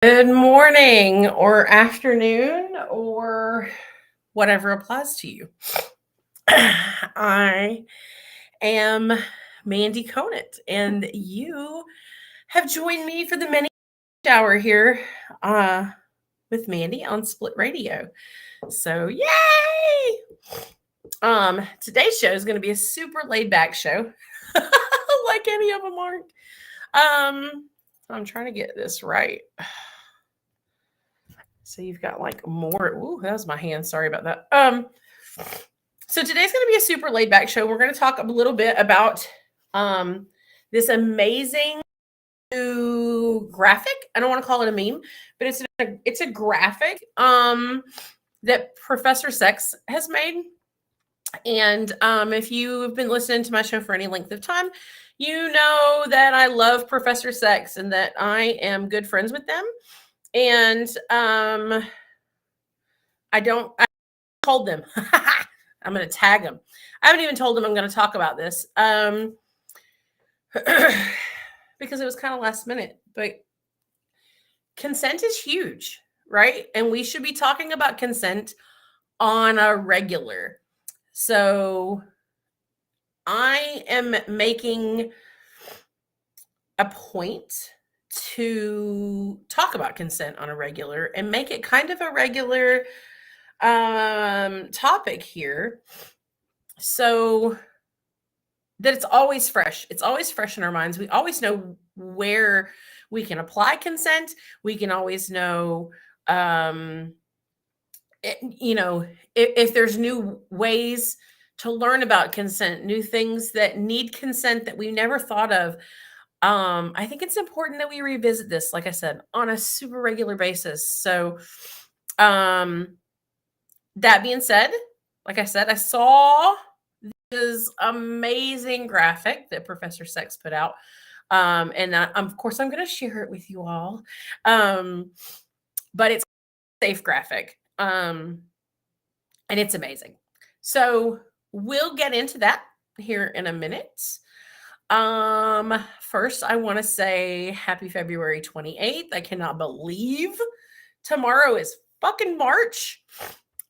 Good morning or afternoon or whatever applies to you. I am Mandy Conant, and you have joined me for the mini hour here uh, with Mandy on Split Radio. So, yay! Today's show is going to be a super laid back show, like any of them aren't. I'm trying to get this right. So you've got like more. Ooh, that was my hand. Sorry about that. So today's going to be a super laid back show. We're going to talk a little bit about this amazing new graphic. I don't want to call it a meme, but it's a graphic that Professor Sex has made. And if you've been listening to my show for any length of time, you know that I love Professor Sex and that I am good friends with them. And I told them I'm going to tag them. I haven't even told them I'm going to talk about this because it was kind of last minute. But consent is huge, right? And we should be talking about consent on a regular. So I am making a point to talk about consent on a regular and make it kind of a regular topic here, so that it's always fresh. It's always fresh in our minds. We always know where we can apply consent. We can always know, if there's new ways to learn about consent, new things that need consent that we never thought of. I think it's important that we revisit this, like I said, on a super regular basis. So, that being said, like I said, I saw this amazing graphic that Professor Sex put out. And of course, I'm going to share it with you all. But it's a safe graphic. And it's amazing. So we'll get into that here in a minute. First, I want to say happy February 28th. I cannot believe tomorrow is fucking March.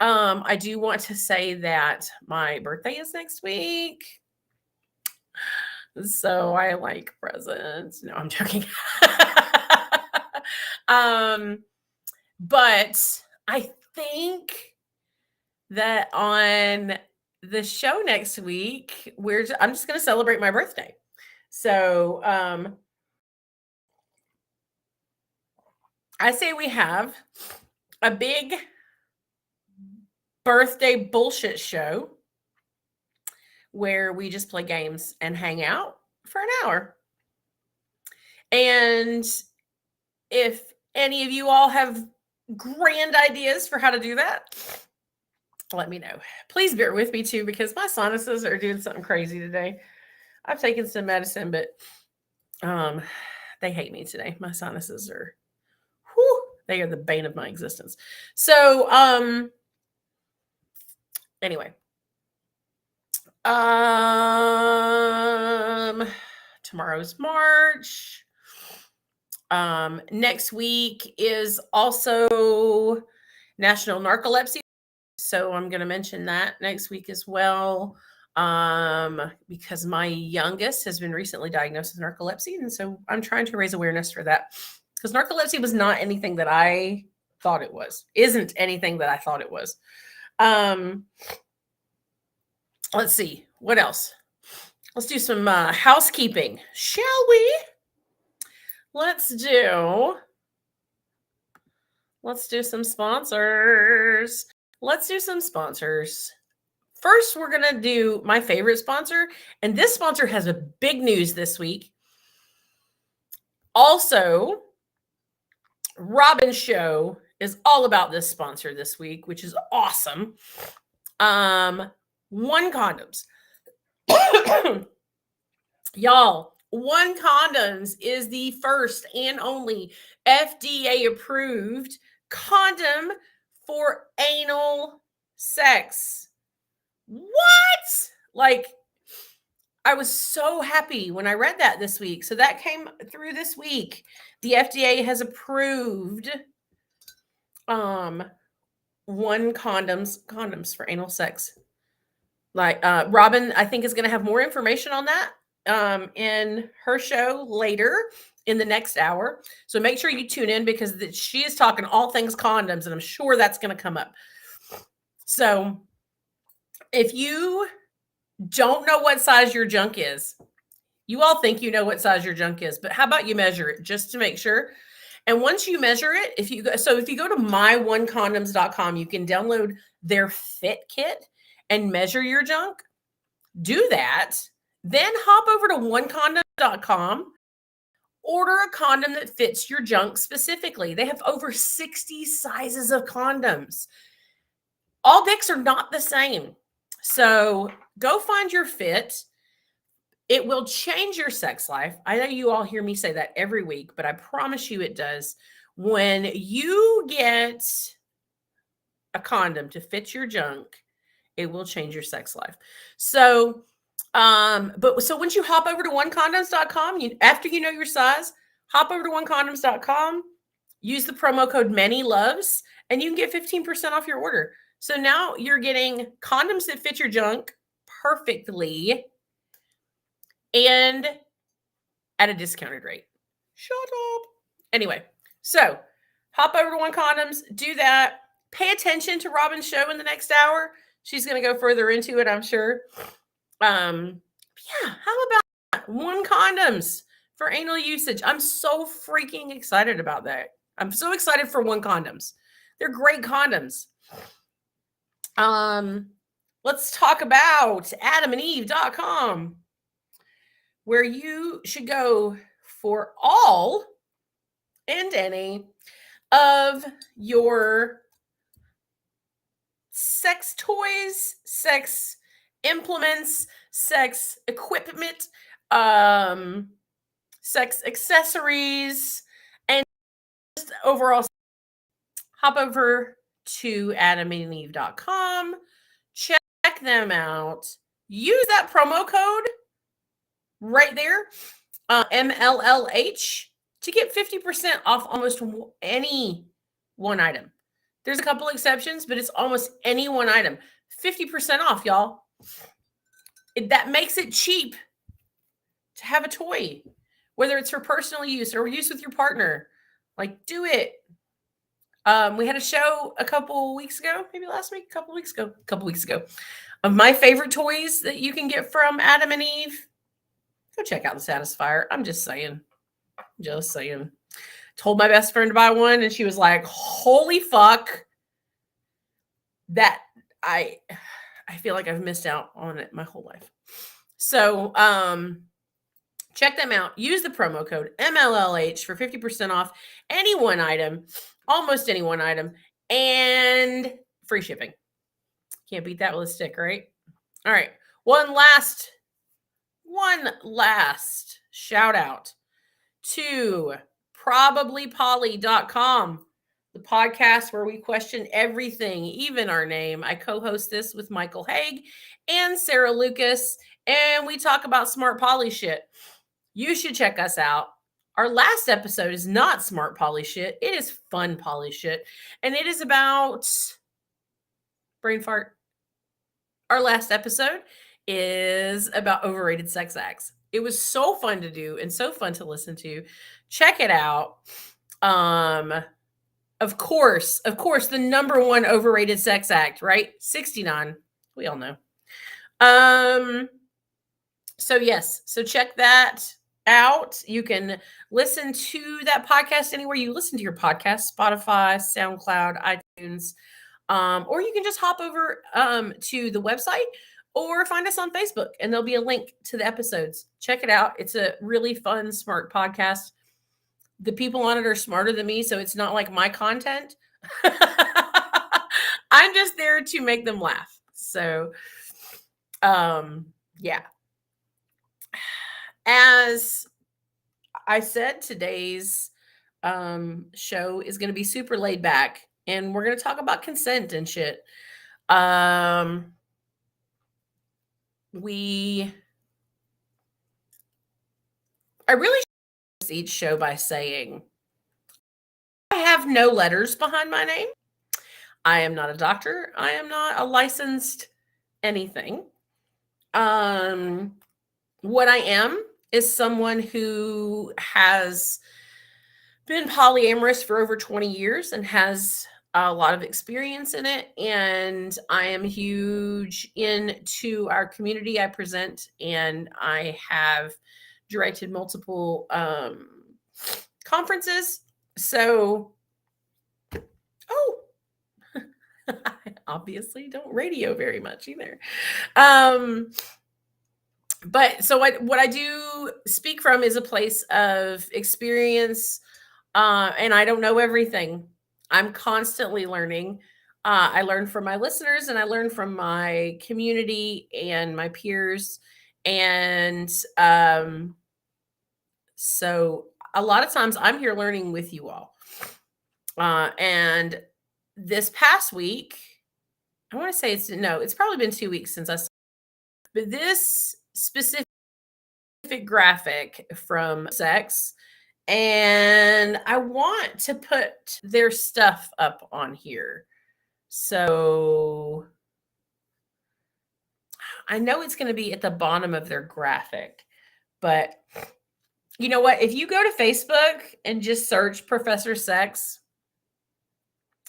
I do want to say that my birthday is next week. So I like presents. No, I'm joking. But I think that on the show next week, I'm just going to celebrate my birthday. So I say we have a big birthday bullshit show where we just play games and hang out for an hour. And if any of you all have grand ideas for how to do that, let me know. Please bear with me too, because my sinuses are doing something crazy today. I've taken some medicine, but they hate me today. My sinuses are, they are the bane of my existence. So, anyway, tomorrow's March. Next week is also National Narcolepsy. So I'm going to mention that next week as well. Because my youngest has been recently diagnosed with narcolepsy. And so I'm trying to raise awareness for that, because narcolepsy was not anything that I thought it was, isn't anything that I thought it was. Let's see, what else? Let's do some housekeeping, shall we? Let's do some sponsors. First, we're going to do my favorite sponsor. And this sponsor has a big news this week. Also, Robin's show is all about this sponsor this week, which is awesome. One Condoms. Y'all, One Condoms is the first and only FDA approved condom for anal sex. What? Like, I was so happy when I read that this week. So that came through this week. The FDA has approved one condoms for anal sex. Like Robin, I think is going to have more information on that in her show later in the next hour. So make sure you tune in because she is talking all things condoms, and I'm sure that's going to come up. So if you don't know what size your junk is, you all think you know what size your junk is, but how about you measure it just to make sure? And once you measure it, if you go to myonecondoms.com, you can download their fit kit and measure your junk. Do that. Then hop over to onecondom.com. Order a condom that fits your junk specifically. They have over 60 sizes of condoms. All dicks are not the same. So go find your fit. It will change your sex life. I know you all hear me say that every week, but I promise you it does. When you get a condom to fit your junk, it will change your sex life. So, so once you hop over to onecondoms.com, after you know your size, hop over to onecondoms.com, use the promo code ManyLoves, and you can get 15% off your order. So now you're getting condoms that fit your junk perfectly and at a discounted rate. Shut up. Anyway, so hop over to One Condoms, do that. Pay attention to Robin's show in the next hour. She's going to go further into it, I'm sure. Yeah, how about One Condoms for anal usage? I'm so freaking excited about that. I'm so excited for One Condoms. They're great condoms. Let's talk about adamandeve.com, where you should go for all and any of your sex toys, sex implements, sex equipment, sex accessories, and just overall. Hop over to adamandeve.com, check them out, use that promo code right there, MLLH, to get 50% off almost any one item. There's a couple exceptions, but it's almost any one item. 50% off, y'all. That makes it cheap to have a toy, whether it's for personal use or use with your partner. Like, do it. We had a show a couple weeks ago, maybe last week, a couple weeks ago, of my favorite toys that you can get from Adam and Eve. Go check out the Satisfier. I'm just saying. Told my best friend to buy one, and she was like, holy fuck. That I feel like I've missed out on it my whole life. So check them out. Use the promo code MLLH for 50% off any one item, almost any one item, and free shipping. Can't beat that with a stick, right? All right. One last shout out to probablypolly.com, the podcast where we question everything, even our name. I co-host this with Michael Haig and Sarah Lucas, and we talk about smart poly shit. You should check us out. Our last episode is not smart poly shit. It is fun poly shit, and it is about brain fart. Our last episode is about overrated sex acts. It was so fun to do and so fun to listen to. Check it out. Of course, the number one overrated sex act, right? 69. We all know. So check that out. You can listen to that podcast anywhere you listen to your podcast, Spotify, SoundCloud, iTunes, or you can just hop over to the website or find us on Facebook, and there'll be a link to the episodes. Check it out. It's a really fun, smart podcast. The people on it are smarter than me, so it's not like my content. I'm just there to make them laugh. So, yeah. As I said, today's show is going to be super laid back, and we're going to talk about consent and shit. We I really should each show by saying, I have no letters behind my name. I am not a doctor. I am not a licensed anything. What I am is someone who has been polyamorous for over 20 years and has a lot of experience in it. And I am huge into our community I present, and I have directed multiple conferences. So, oh, I obviously don't radio very much either. But so what I do speak from is a place of experience, and I don't know everything. I'm constantly learning. I learn from my listeners, and I learn from my community and my peers, and so a lot of times I'm here learning with you all. And this past week, I want to say it's probably been 2 weeks since I saw, but this specific graphic from Sex, and I want to put their stuff up on here. So I know it's going to be at the bottom of their graphic, but you know what? If you go to Facebook and just search Professor Sex,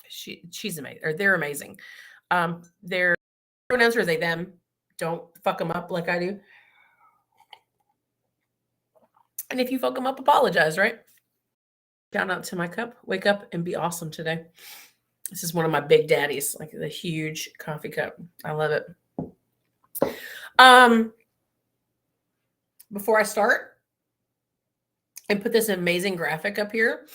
she's amazing, or they're amazing. Their pronouns are they, them. Don't fuck them up like I do. And if you fuck them up, apologize, right? Shout out to my cup. Wake up and be awesome today. This is one of my big daddies, like the huge coffee cup. I love it. Before I start and put this amazing graphic up here,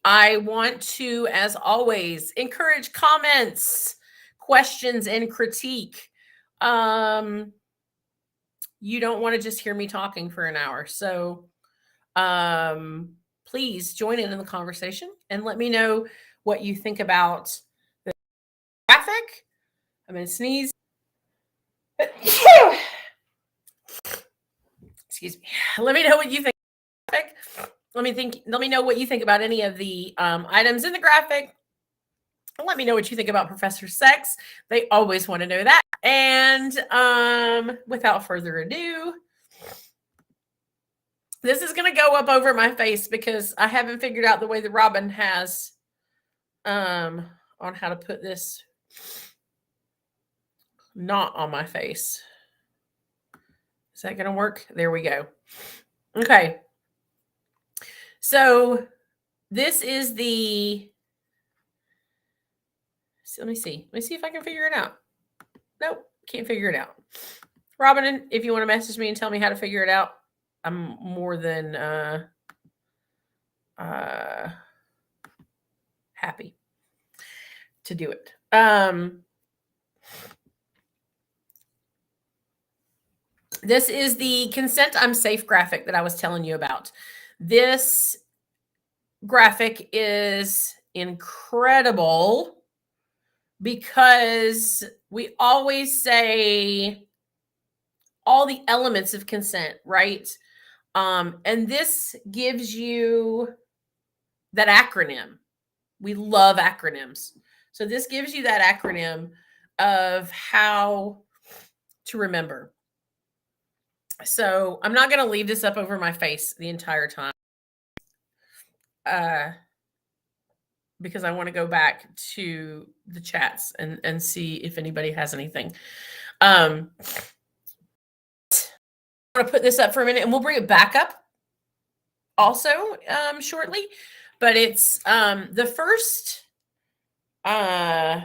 I want to, as always, encourage comments, questions, and critique. You don't want to just hear me talking for an hour. So please join in the conversation and let me know what you think about the graphic. I'm going to sneeze. Excuse me. Let me know what you think. Let me know what you think about any of the items in the graphic. Let me know what you think about Professor Sex. They always want to know that. And without further ado, this is going to go up over my face because I haven't figured out the way that Robin has on how to put this not on my face. Is that going to work? There we go. Okay. So this is the, so let me see if I can figure it out. Nope, can't figure it out. Robin, if you want to message me and tell me how to figure it out, I'm more than happy to do it. This is the Consent I'm Safe graphic that I was telling you about. This graphic is incredible because we always say all the elements of consent, right? And this gives you that acronym. We love acronyms. So this gives you that acronym of how to remember. So I'm not going to leave this up over my face the entire time because I want to go back to the chats and see if anybody has anything. I'm going to put this up for a minute and we'll bring it back up also shortly. But it's the first, hold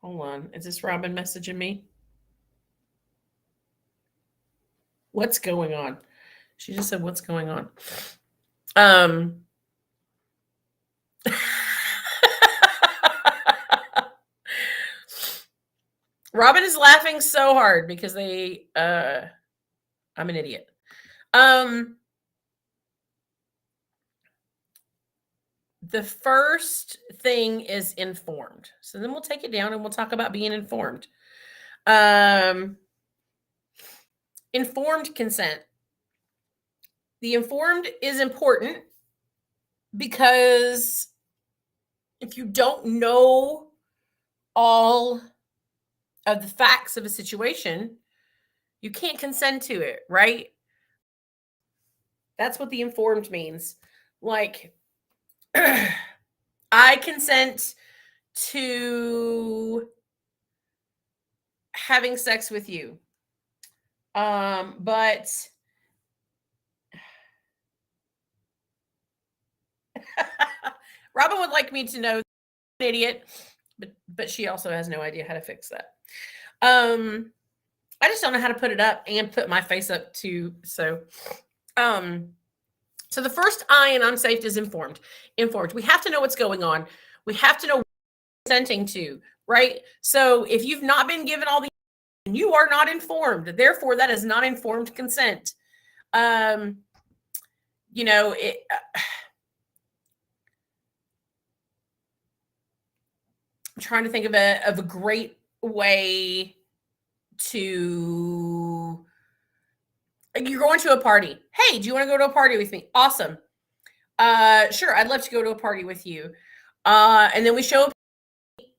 on. Is this Robin messaging me? What's going on? She just said, what's going on? Robin is laughing so hard because I'm an idiot. The first thing is informed. So then we'll take it down and we'll talk about being informed. Informed consent. The informed is important because if you don't know all of the facts of a situation, you can't consent to it, right? That's what the informed means. Like, I consent to having sex with you. But Robin would like me to know, an idiot, but she also has no idea how to fix that. I just don't know how to put it up and put my face up too. So the first I in unsafe is informed. Informed. We have to know what's going on. We have to know what we're consenting to, right? So if you've not been given all the, you are not informed. Therefore, that is not informed consent. I'm trying to think of a great way to. You're going to a party. Hey, do you want to go to a party with me? Awesome. Sure, I'd love to go to a party with you. And then we show up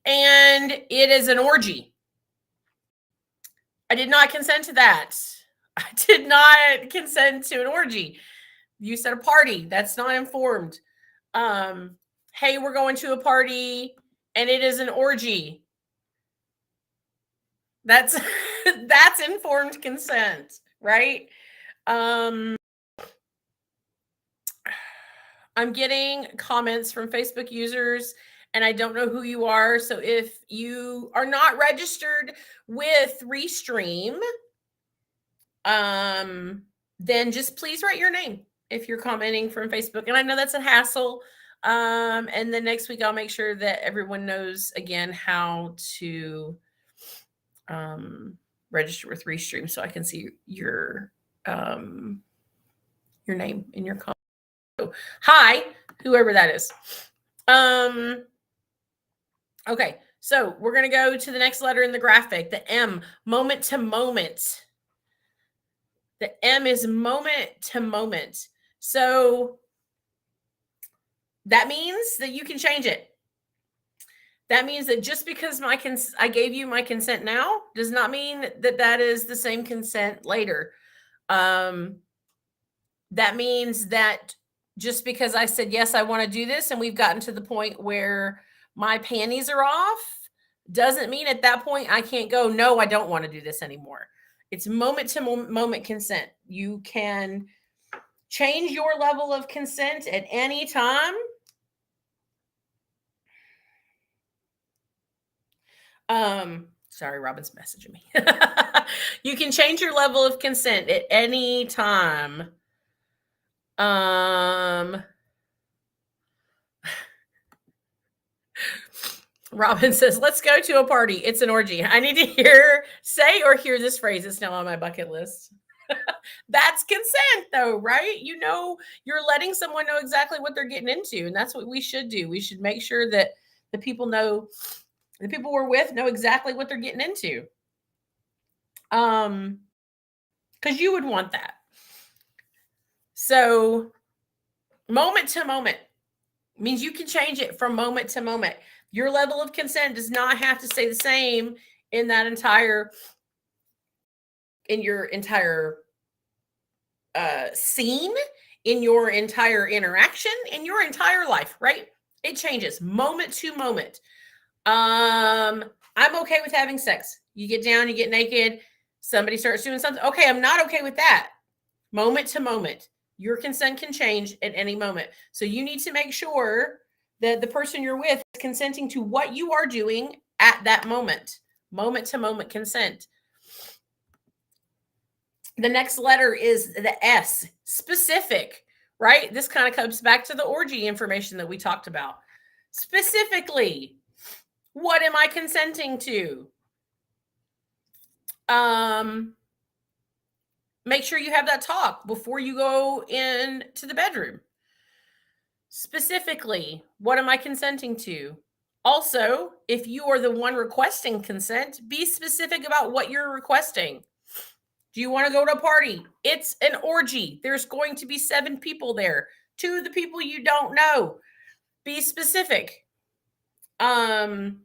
and it is an orgy. I did not consent to that. I did not consent to an orgy. You said a party. That's not informed. Hey, we're going to a party and it is an orgy. That's that's informed consent, right? I'm getting comments from Facebook users and I don't know who you are. So if you are not registered with Restream, then just please write your name if you're commenting from Facebook. And I know that's a hassle. And then next week I'll make sure that everyone knows again how to register with Restream so I can see your name in your comment. So, hi, whoever that is. Okay, so we're going to go to the next letter in the graphic, the M, moment to moment. The M is moment to moment. So that means that you can change it. That means that just because I gave you my consent now does not mean that that is the same consent later. That means that just because I said, yes, I want to do this, and we've gotten to the point where my panties are off, doesn't mean at that point I can't go, no, I don't want to do this anymore. It's moment to moment consent. You can change your level of consent at any time. Sorry, Robin's messaging me. You can change your level of consent at any time. Robin says, let's go to a party. It's an orgy. I need to say this phrase. It's now on my bucket list. That's consent though, right? You know, you're letting someone know exactly what they're getting into. And that's what we should do. We should make sure that the people we're with know exactly what they're getting into. Because you would want that. So moment to moment means you can change it from moment to moment. Your level of consent does not have to stay the same in your entire scene, in your entire interaction, in your entire life, right? It changes moment to moment. I'm okay with having sex. You get down, you get naked, somebody starts doing something. Okay, I'm not okay with that. Moment to moment. Your consent can change at any moment. So you need to make sure that the person you're with is consenting to what you are doing at that moment. Moment to moment consent. The next letter is the S, specific, right? This kind of comes back to the orgy information that we talked about. Specifically, what am I consenting to? Make sure you have that talk before you go into the bedroom. Specifically, what am I consenting to? Also, if you are the one requesting consent, be specific about what you're requesting. Do you want to go to a party? It's an orgy. There's going to be 7 people there. 2 of the people you don't know. Be specific. Hey,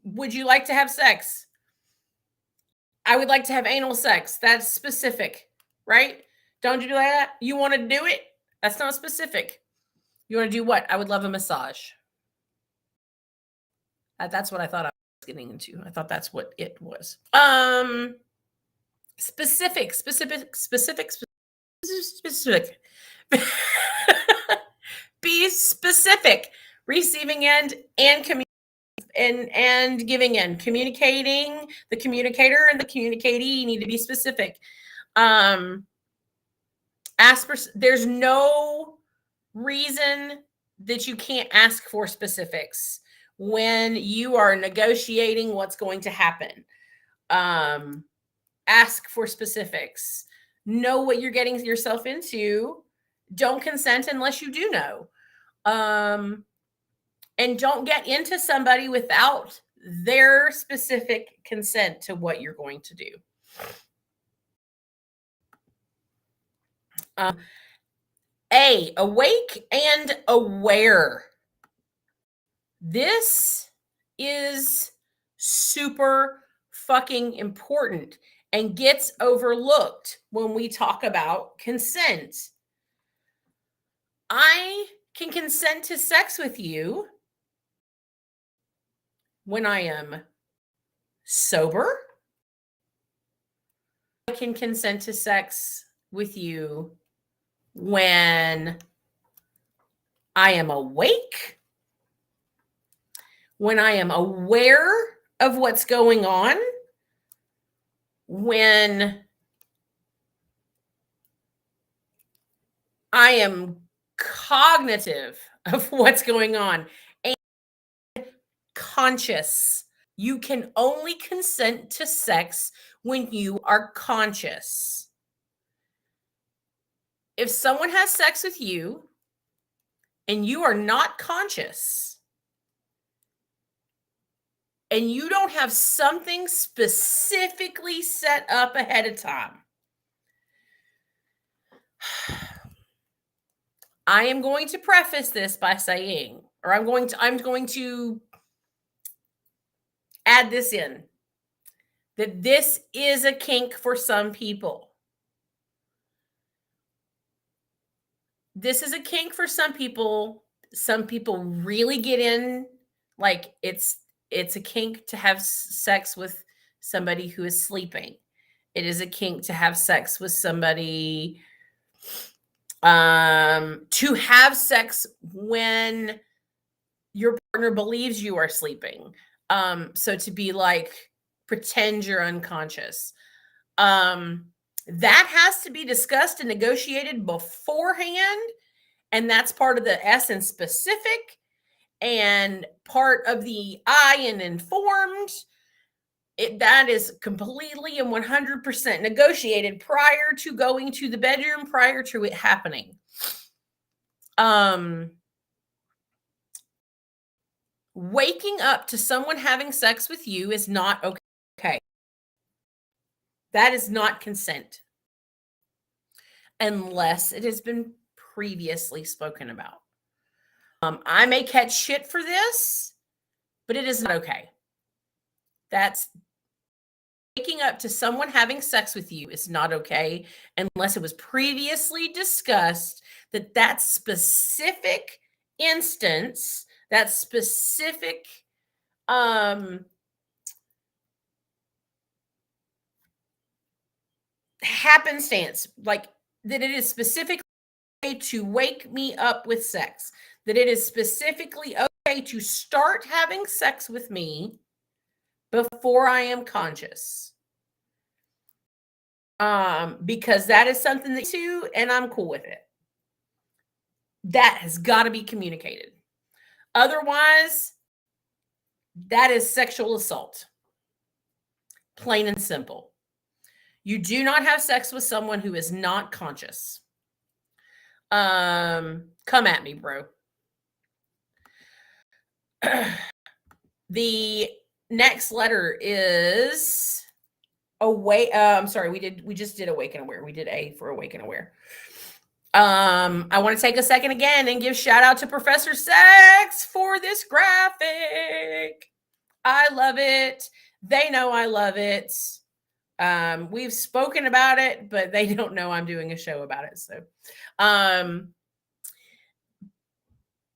would you like to have sex? I would like to have anal sex. That's specific, right? Don't you do that? You want to do it? That's not specific. You want to do what? I would love a massage. That's what I thought I was getting into. I thought that's what it was. Specific. Be specific. Receiving end and and giving end. Communicating, the communicator and the communicatee need to be specific. Ask for, there's no reason that you can't ask for specifics when you are negotiating what's going to happen. Ask for specifics. Know what you're getting yourself into. Don't consent unless you do know. And don't get into somebody without their specific consent to what you're going to do. Awake and aware. This is super fucking important and gets overlooked when we talk about consent. I can consent to sex with you when I am sober. I can consent to sex with you when I am awake, when I am aware of what's going on, when I am cognitive of what's going on, and conscious. You can only consent to sex when you are conscious. If someone has sex with you and you are not conscious, and you don't have something specifically set up ahead of time, I am going to preface this by saying, or I'm going to add this in, that this is a kink for some people. This is a kink for some people. Some people really get in, like it's a kink to have sex with somebody who is sleeping. It is a kink to have sex with somebody, to have sex when your partner believes you are sleeping. So to be like, pretend you're unconscious. That has to be discussed and negotiated beforehand. And that's part of the S in specific and part of the I in informed. That is completely and 100% negotiated prior to going to the bedroom, prior to it happening. Waking up to someone having sex with you is not okay. That is not consent. Unless it has been previously spoken about. I may catch shit for this, but it is not okay. That's waking up to someone having sex with you is not okay unless it was previously discussed that specific instance, that specific happenstance, like that it is specifically okay to wake me up with sex, that it is specifically okay to start having sex with me before I am conscious. Because that is something that you do, and I'm cool with it. That has got to be communicated. Otherwise, that is sexual assault. Plain and simple. You do not have sex with someone who is not conscious. Come at me, bro. The next letter is I'm sorry, we just did awake and aware. We did A for awake and aware. I want to take a second again and give shout out to Professor Sex for this graphic. I love it. They know I love it. We've spoken about it, but they don't know I'm doing a show about it. So,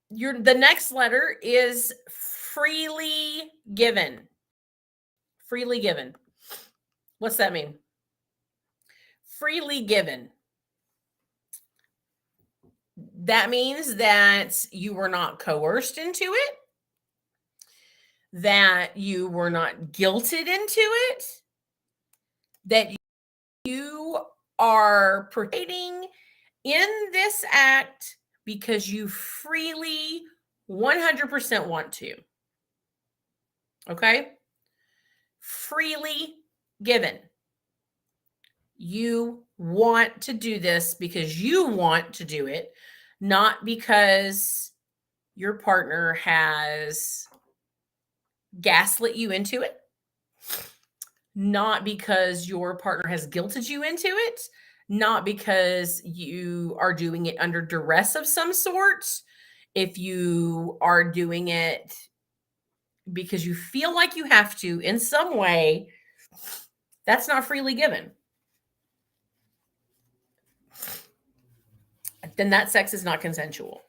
the next letter is freely given. Freely given. What's that mean? Freely given. That means that you were not coerced into it, that you were not guilted into it, that you are participating in this act because you freely 100% want to. Okay? Freely given. You want to do this because you want to do it, not because your partner has gaslit you into it, not because your partner has guilted you into it, not because you are doing it under duress of some sort. If you are doing it because you feel like you have to in some way, that's not freely given. Then that sex is not consensual.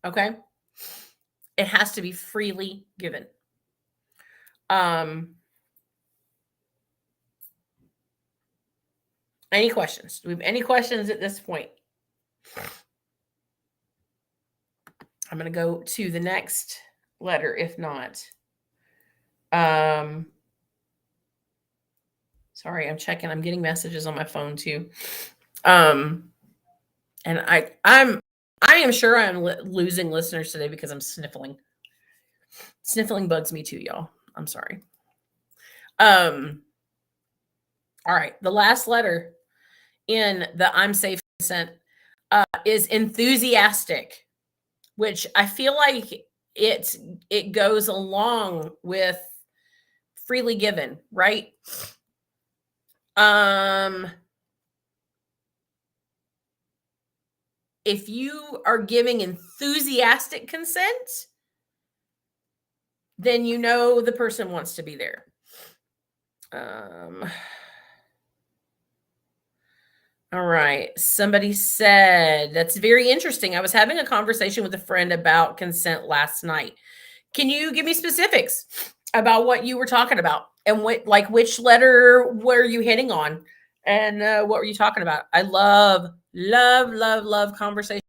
Okay? It has to be freely given. Any questions? Do we have any questions at this point? I'm going to go to the next letter, if not. Sorry, I'm checking. I'm getting messages on my phone too. And I am sure I'm losing listeners today because I'm sniffling. Sniffling bugs me too, y'all. I'm sorry. All right. The last letter in the I'm safe consent is enthusiastic, which I feel like it goes along with freely given, right? If you are giving enthusiastic consent, then you know the person wants to be there. All right. Somebody said, that's very interesting. I was having a conversation with a friend about consent last night. Can you give me specifics about what you were talking about and which letter were you hitting on and what were you talking about? I love conversations